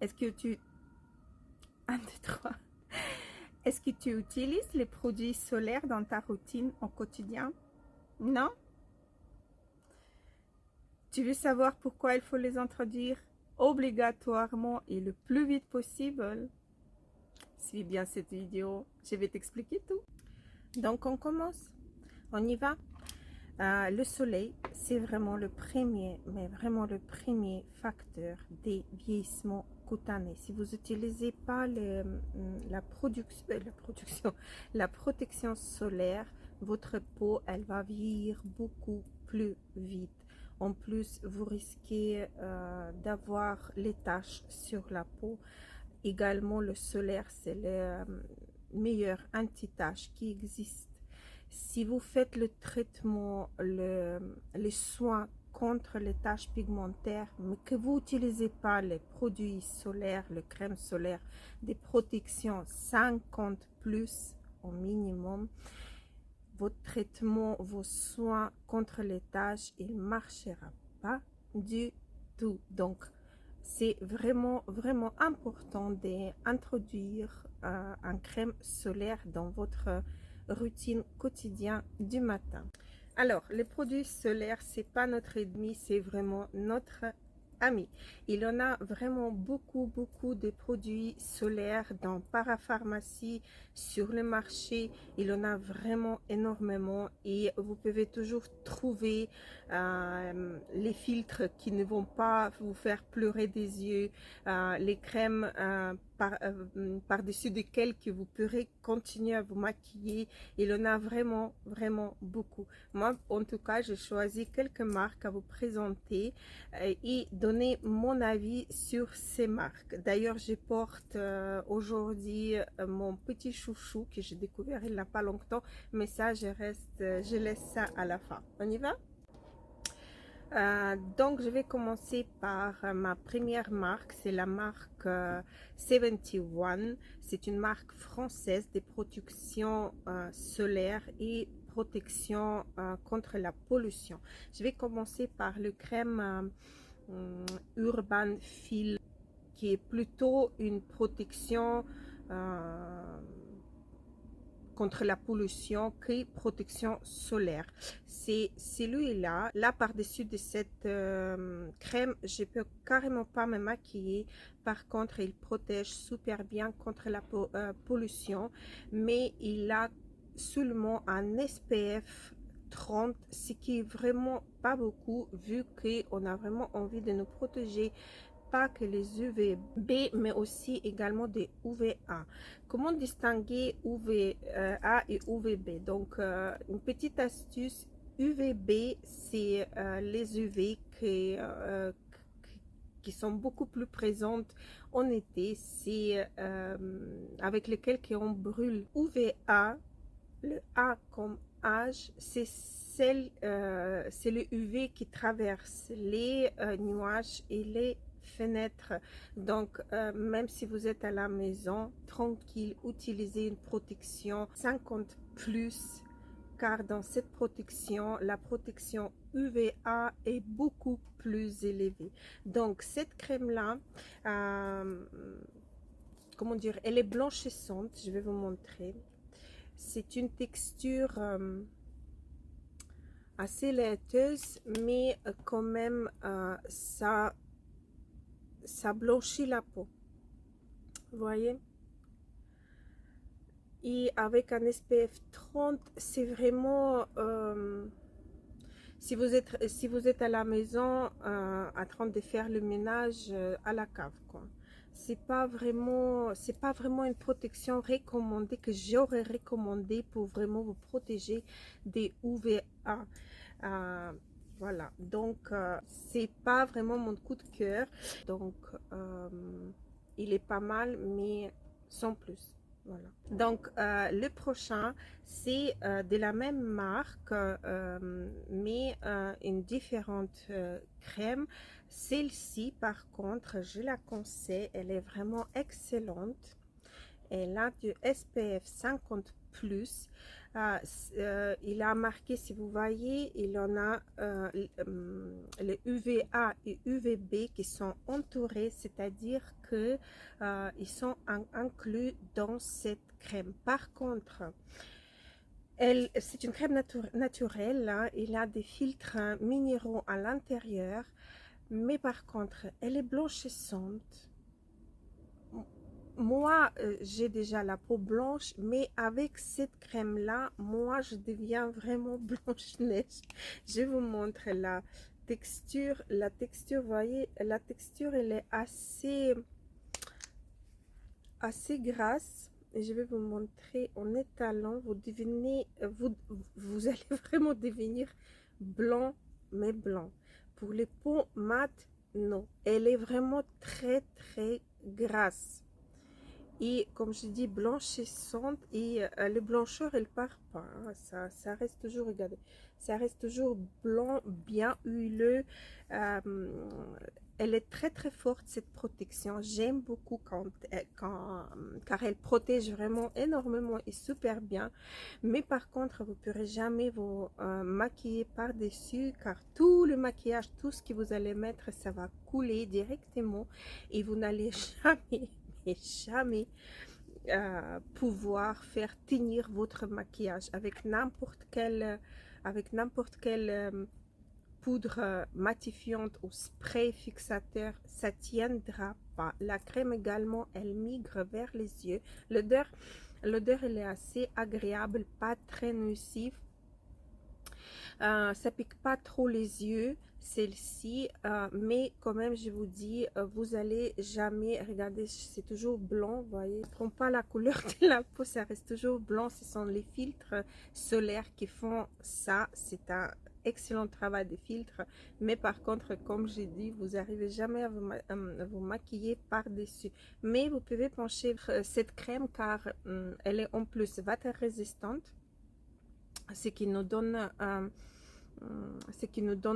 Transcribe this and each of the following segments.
Est-ce que tu... Un, deux, trois. Est-ce que tu utilises les produits solaires dans ta routine au quotidien? Non? Tu veux savoir pourquoi il faut les introduire obligatoirement et le plus vite possible? Suis bien cette vidéo, je vais t'expliquer tout. Donc on commence, on y va. Le soleil, c'est vraiment le premier, mais vraiment le premier facteur des vieillissements cutanés. Si vous n'utilisez pas la protection solaire, votre peau, elle va vieillir beaucoup plus vite. En plus, vous risquez d'avoir les taches sur la peau. Également, le solaire, c'est le meilleur anti-tache qui existe. Si vous faites le traitement, les soins contre les taches pigmentaires, mais que vous n'utilisez pas les produits solaires, le crème solaire, des protections 50 plus au minimum, votre traitement, vos soins contre les taches, il ne marchera pas du tout. Donc, c'est vraiment important d'introduire un crème solaire dans votre routine quotidienne du matin. Alors, les produits solaires, c'est pas notre ennemi, c'est vraiment notre ami. Il y en a vraiment beaucoup de produits solaires dans parapharmacie, sur le marché. Il y en a vraiment énormément et vous pouvez toujours trouver les filtres qui ne vont pas vous faire pleurer des yeux, les crèmes par-dessus desquelles que vous pourrez continuer à vous maquiller. Il y en a vraiment beaucoup. Moi, en tout cas, j'ai choisi quelques marques à vous présenter et donner mon avis sur ces marques. D'ailleurs, je porte aujourd'hui mon petit chouchou que j'ai découvert il n'y a pas longtemps, mais ça, je laisse ça à la fin. On y va? Donc, je vais commencer par ma première marque, c'est la marque 71. C'est une marque française de protection solaire et protection contre la pollution. Je vais commencer par le crème Urban Fil, qui est plutôt une protection contre la pollution que protection solaire. C'est celui-là. Là, par-dessus de cette crème, je peux carrément pas me maquiller. Par contre, il protège super bien contre la pollution, mais il a seulement un SPF 30, ce qui est vraiment pas beaucoup vu qu'on a vraiment envie de nous protéger, pas que les UVB, mais aussi également des UVA. Comment distinguer UVA et UVB? Donc, une petite astuce, UVB, c'est les UV qui sont beaucoup plus présentes en été, c'est avec lesquelles on brûle. UVA, le A comme âge, c'est le UV qui traverse les nuages et les fenêtres. Donc même si vous êtes à la maison tranquille, utilisez une protection 50 plus, car dans cette protection, la protection UVA est beaucoup plus élevée. Donc cette crème là, comment dire, elle est blanchissante. Je vais vous montrer. C'est une texture assez laiteuse, mais quand même ça blanchit la peau, vous voyez. Et avec un SPF 30, c'est vraiment si vous êtes à la maison en train de faire le ménage à la cave, quoi. C'est pas vraiment une protection recommandée, que j'aurais recommandé pour vraiment vous protéger des UVA. Voilà, donc c'est pas vraiment mon coup de cœur. Donc il est pas mal, mais sans plus. Voilà. Donc le prochain, c'est de la même marque, mais une différente crème. Celle-ci, par contre, je la conseille, elle est vraiment excellente. Elle a du SPF 50 plus. Il a marqué, si vous voyez, il en a les UVA et UVB qui sont entourés, c'est-à-dire que ils sont inclus dans cette crème. Par contre, c'est une crème naturelle, hein. Il a des filtres minéraux à l'intérieur, mais par contre, elle est blanchissante. Moi, j'ai déjà la peau blanche, mais avec cette crème-là, moi, je deviens vraiment blanche-neige. Je vous montre la texture. La texture, vous voyez, la texture, elle est assez grasse. Et je vais vous montrer en étalant. Vous devinez, vous allez vraiment devenir blanc, mais blanc. Pour les peaux mates, non. Elle est vraiment très, très grasse. Et comme je dis, blanchissante. Et le blancheur, elle part pas, hein. Ça reste toujours, regardez, ça reste toujours blanc, bien huileux. Elle est très très forte, cette protection. J'aime beaucoup car elle protège vraiment énormément et super bien. Mais par contre, vous ne pourrez jamais vous maquiller par-dessus, car tout le maquillage, tout ce que vous allez mettre, ça va couler directement et vous n'allez jamais et jamais pouvoir faire tenir votre maquillage avec n'importe quelle poudre matifiante ou spray fixateur. Ça tiendra pas. La crème également, elle migre vers les yeux. L'odeur elle est assez agréable, pas très nocive. Ça pique pas trop les yeux, celle-ci, mais quand même, je vous dis, vous allez jamais, regardez, c'est toujours blanc, vous voyez, prend pas la couleur de la peau, ça reste toujours blanc. Ce sont les filtres solaires qui font ça. C'est un excellent travail de filtre, mais par contre, comme j'ai dit, vous n'arrivez jamais à vous maquiller par-dessus. Mais vous pouvez pencher cette crème, car elle est en plus water résistante, ce qui nous donne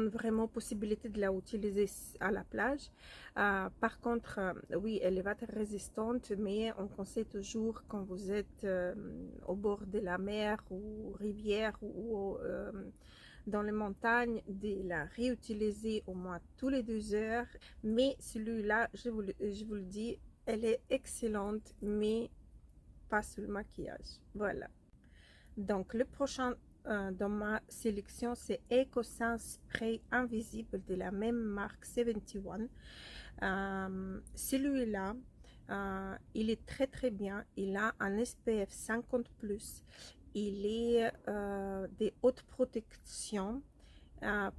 vraiment possibilité de la utiliser à la plage. Par contre, oui, elle est water résistante, mais on conseille toujours, quand vous êtes au bord de la mer ou rivière ou dans les montagnes, de la réutiliser au moins tous les 2 heures. Mais celui-là, je vous le dis, elle est excellente, mais pas sur le maquillage. Voilà. Donc, le prochain dans ma sélection, c'est EcoSense Spray Invisible de la même marque 71. Celui-là, il est très très bien. Il a un SPF 50+. Il est des hautes protections.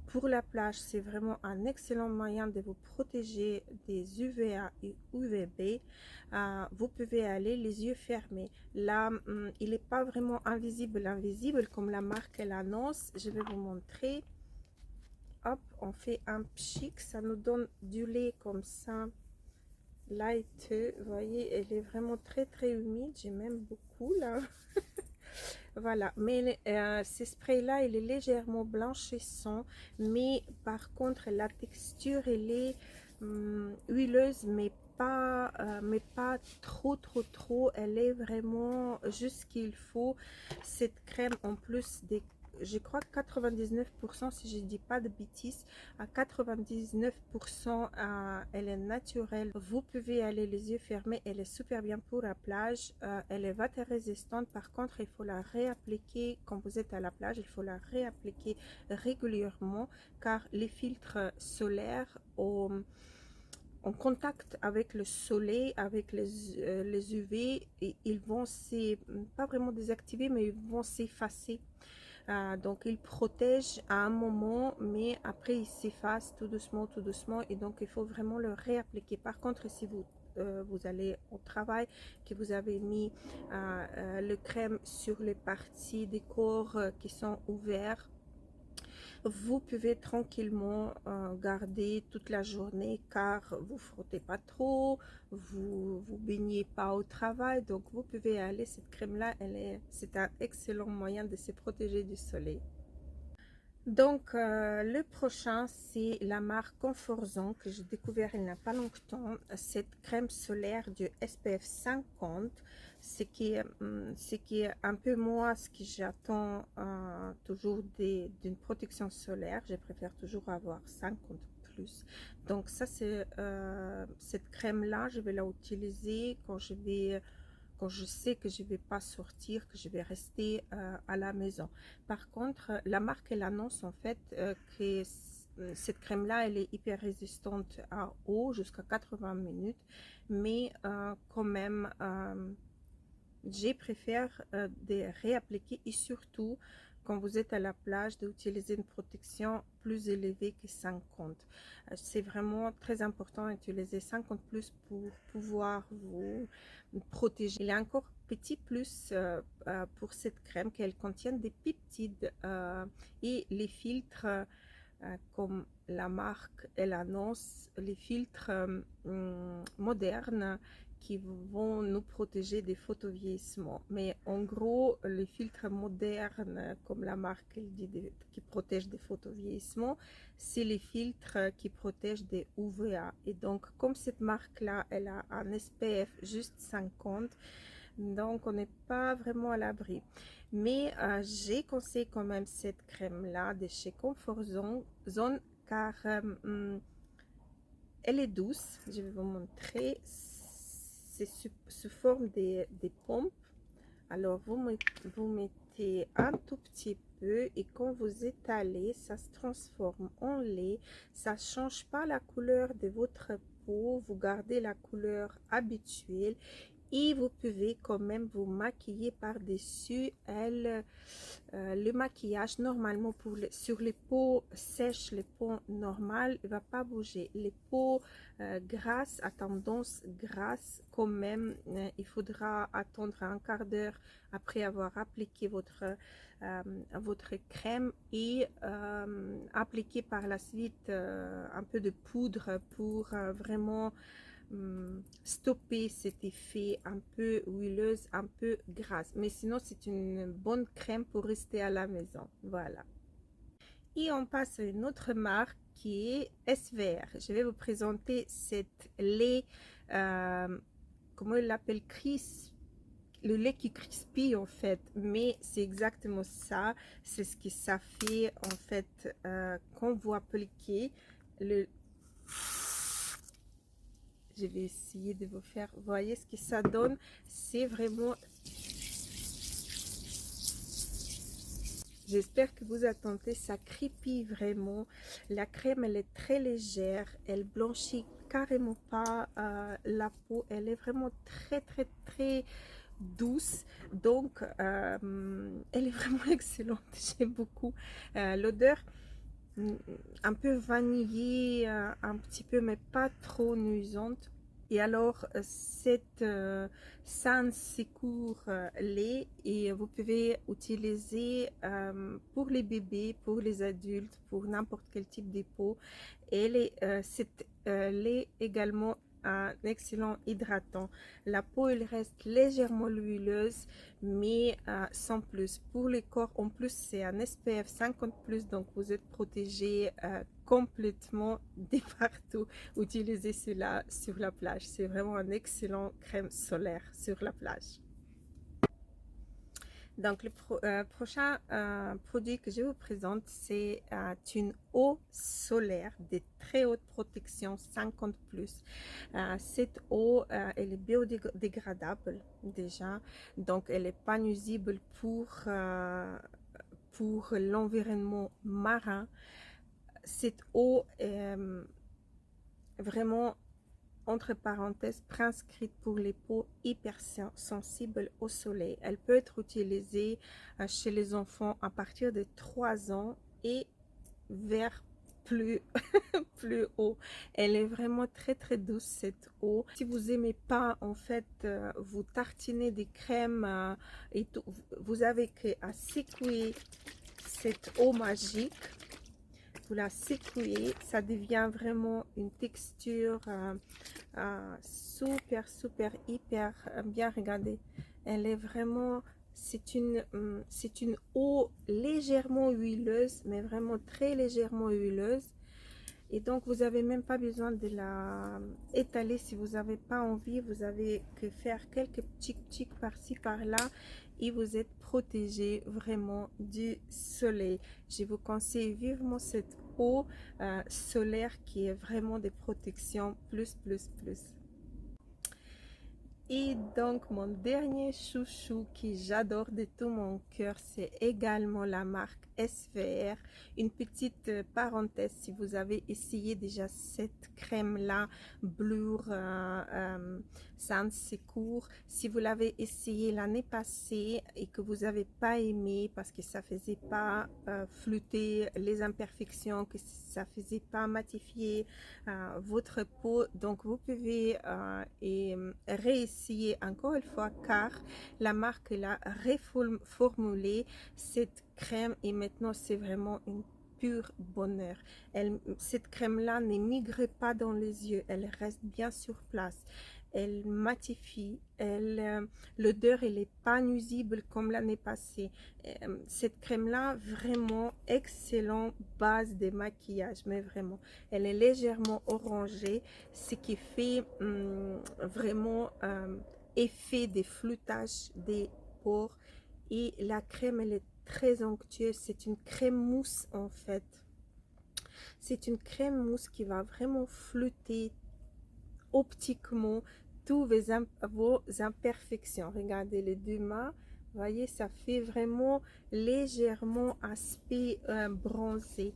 Pour la plage, c'est vraiment un excellent moyen de vous protéger des UVA et UVB. Vous pouvez aller les yeux fermés. Là, il n'est pas vraiment invisible comme la marque l'annonce. Je vais vous montrer. Hop, on fait un pchic, ça nous donne du lait comme ça, light. Vous voyez, elle est vraiment très très humide. J'ai même beaucoup là. Voilà, mais ce spray là, il est légèrement blanchissant, mais par contre la texture, elle est huileuse, mais pas trop. Elle est vraiment juste ce qu'il faut. Cette crème, en plus des, je crois, 99%, si je dis pas de bêtises, à 99%, elle est naturelle. Vous pouvez aller les yeux fermés. Elle est super bien pour la plage. Elle est water résistante. Par contre, il faut la réappliquer quand vous êtes à la plage. Il faut la réappliquer régulièrement, car les filtres solaires en contact avec le soleil, avec les UV, et ils vont pas vraiment désactiver, mais ils vont s'effacer. Donc il protège à un moment, mais après il s'efface tout doucement, et donc il faut vraiment le réappliquer. Par contre, si vous allez au travail, que vous avez mis le crème sur les parties des corps qui sont ouverts, vous pouvez tranquillement garder toute la journée, car vous frottez pas trop, vous baignez pas au travail. Donc vous pouvez aller, cette crème là, c'est un excellent moyen de se protéger du soleil. Donc, le prochain, c'est la marque Conforzon que j'ai découvert il n'y a pas longtemps. Cette crème solaire du SPF 50, ce qui est un peu moi, ce que j'attends toujours d'une protection solaire. Je préfère toujours avoir 50 plus. Donc, ça, c'est cette crème-là, je vais la utiliser quand je sais que je ne vais pas sortir, que je vais rester à la maison. Par contre, la marque, elle annonce en fait que cette crème-là, elle est hyper résistante à eau jusqu'à 80 minutes, mais quand même, je préfère de réappliquer et surtout quand vous êtes à la plage d'utiliser une protection plus élevée que 50. C'est vraiment très important d'utiliser 50 plus pour pouvoir vous protéger. Il y a encore petit plus pour cette crème qu'elle contient des peptides et les filtres comme la marque elle annonce, les filtres modernes qui vont nous protéger des photovieillissements. Mais en gros, les filtres modernes, comme la marque elle dit, qui protègent des photovieillissements, c'est les filtres qui protègent des UVA. Et donc, comme cette marque-là, elle a un SPF juste 50, donc on n'est pas vraiment à l'abri. Mais j'ai conseillé quand même cette crème-là de chez Conforzon car elle est douce. Je vais vous montrer. C'est sous forme des pompes. Alors vous mettez un tout petit peu et quand vous étalez, ça se transforme en lait. Ça ne change pas la couleur de votre peau. Vous gardez la couleur habituelle. Et vous pouvez quand même vous maquiller par-dessus le maquillage normalement sur les peaux sèches, les peaux normales, il ne va pas bouger. Les peaux grasses, à tendance grasse, quand même, il faudra attendre un quart d'heure après avoir appliqué votre crème et appliquer par la suite un peu de poudre pour vraiment stopper cet effet un peu huileuse, un peu grasse. Mais sinon, c'est une bonne crème pour rester à la maison. Voilà. Et on passe à une autre marque qui est SVR. Je vais vous présenter cette lait, comment il l'appelle, le lait qui crispille en fait, mais c'est exactement ça. C'est ce que ça fait en fait quand vous appliquez le... Je vais essayer de vous faire, voyez ce que ça donne. C'est vraiment, j'espère que vous attendez, ça crépille vraiment. La crème, elle est très légère, elle blanchit carrément pas la peau, elle est vraiment très douce, donc elle est vraiment excellente. J'aime beaucoup l'odeur, un peu vanillée, un petit peu, mais pas trop nuisante. Et alors, cette Sans Secours lait, et vous pouvez utiliser pour les bébés, pour les adultes, pour n'importe quel type de peau. Et cette lait également un excellent hydratant. La peau, elle reste légèrement huileuse, mais sans plus. Pour les corps, en plus, c'est un SPF 50 plus, donc vous êtes protégé complètement de partout. Utilisez cela sur la plage. C'est vraiment un excellent crème solaire sur la plage. Donc, le prochain produit que je vous présente, c'est une eau solaire de très haute protection 50 plus. Cette eau, elle est biodégradable déjà, donc elle n'est pas nuisible pour l'environnement marin. Cette eau est vraiment, entre parenthèses, prescrite pour les peaux hypersensibles au soleil. Elle peut être utilisée chez les enfants à partir de 3 ans et vers plus plus haut. Elle est vraiment très douce cette eau. Si vous aimez pas en fait vous tartiner des crèmes et tout, vous avez qu'à secouer cette eau magique. Vous la secouez, ça devient vraiment une texture super hyper bien. Regardez, elle est vraiment c'est une eau légèrement huileuse, mais vraiment très légèrement huileuse. Et donc, vous n'avez même pas besoin de la étaler si vous n'avez pas envie. Vous avez que faire quelques petits tics par-ci, par-là et vous êtes protégé vraiment du soleil. Je vous conseille vivement cette eau solaire qui est vraiment des protections plus. Et donc, mon dernier chouchou que j'adore de tout mon cœur, c'est également la marque SVR. Une petite parenthèse, si vous avez essayé déjà cette crème-là, Blur Sans Secours, si vous l'avez essayé l'année passée et que vous n'avez pas aimé parce que ça faisait pas flouter les imperfections, que ça faisait pas matifier votre peau, donc vous pouvez réessayer encore une fois car la marque l'a reformulé cette crème et maintenant c'est vraiment une pur bonheur. Cette crème là ne migre pas dans les yeux, elle reste bien sur place, elle matifie, l'odeur elle est pas nuisible comme l'année passée. Cette crème là vraiment excellent base de maquillage, mais vraiment elle est légèrement orangée, ce qui fait vraiment effet de floutage des pores. Et la crème elle est très onctueuse, c'est une crème mousse en fait. C'est une crème mousse qui va vraiment flouter optiquement tous vos imperfections. Regardez les deux mains, voyez, ça fait vraiment légèrement aspect bronzé.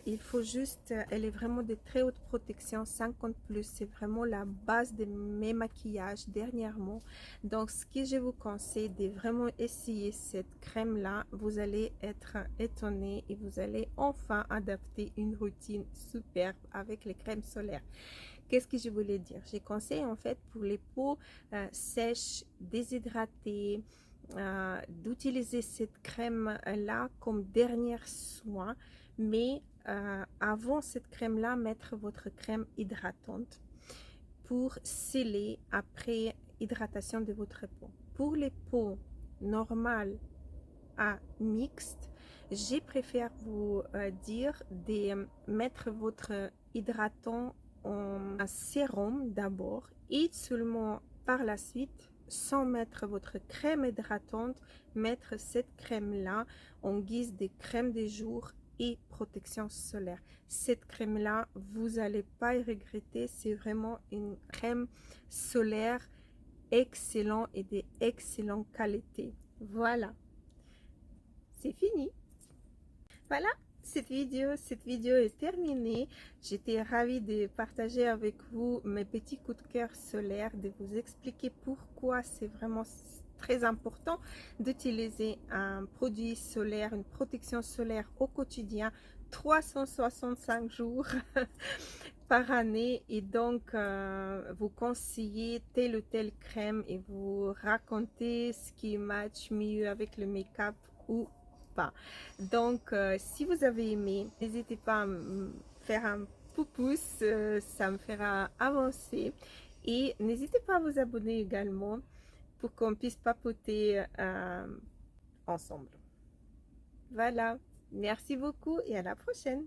Il faut juste, elle est vraiment de très haute protection, 50 plus, c'est vraiment la base de mes maquillages dernièrement. Donc ce que je vous conseille de vraiment essayer cette crème là, vous allez être étonné et vous allez enfin adapter une routine superbe avec les crèmes solaires. Qu'est-ce que je voulais dire? Je conseille en fait pour les peaux sèches, déshydratées, d'utiliser cette crème là comme dernier soin, mais avant cette crème là, mettre votre crème hydratante pour sceller après hydratation de votre peau. Pour les peaux normales à mixtes, je préfère vous dire de mettre votre hydratant en sérum d'abord et seulement par la suite, sans mettre votre crème hydratante, mettre cette crème là en guise de crème de jour et protection solaire. Cette crème là, vous n'allez pas y regretter, c'est vraiment une crème solaire excellente et d'excellente qualité. Voilà, c'est fini. Voilà, cette vidéo est terminée. J'étais ravie de partager avec vous mes petits coups de cœur solaires, de vous expliquer pourquoi c'est vraiment très important d'utiliser un produit solaire, une protection solaire au quotidien, 365 jours par année, et donc vous conseillez telle ou telle crème et vous racontez ce qui match mieux avec le make-up ou pas. Donc si vous avez aimé, n'hésitez pas à me faire un pouce, ça me fera avancer, et n'hésitez pas à vous abonner également pour qu'on puisse papoter ensemble. Voilà, merci beaucoup et à la prochaine.